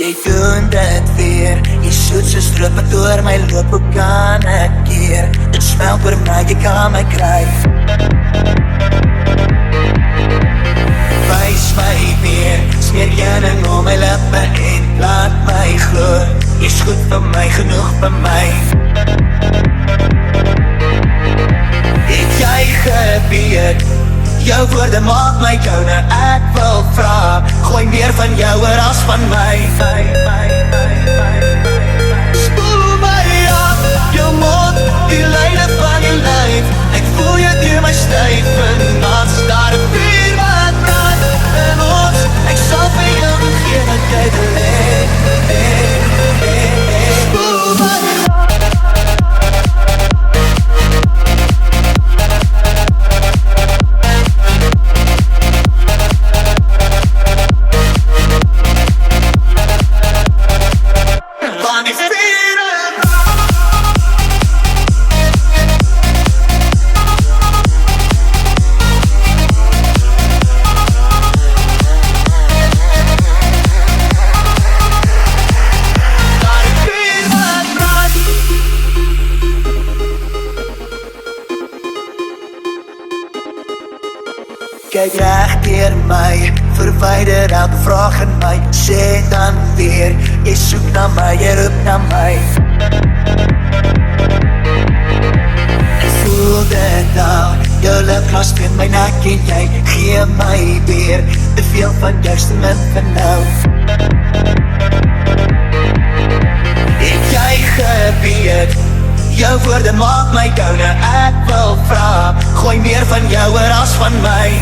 Jy doen dit weer, jy soet soos druppe door my loop, hoe kan ek keer? Dit smelt oor my, jy kan my kry. Wys my weer, smeer jeuning om my lippe en laat my glo. Jy's goed vir my, genoeg vir my. Het jy gebeet? Jou woorde maak my koune, ek wil vra. Gooi meer van jou oor as van my. Spoel my af, jou mond, die lyne van jou lyf. Ek voel jou deur my styf, en als daar 'n vuur wat brand in ons, ek sal vir jou gegee wat jy beleef. Spoel my af. Kyk reg deur my, verwyder elke vraag in my. Sê dan weer, jy soek na my, jy roep na my. Ek voel dit al, jou lipglas teen my nek en jy gee my weer. Te veel van jou te min vir nou. Het jy gebeet? Jou woorde maak my koune, ek wil vra. Gooi meer van jou oor as van my.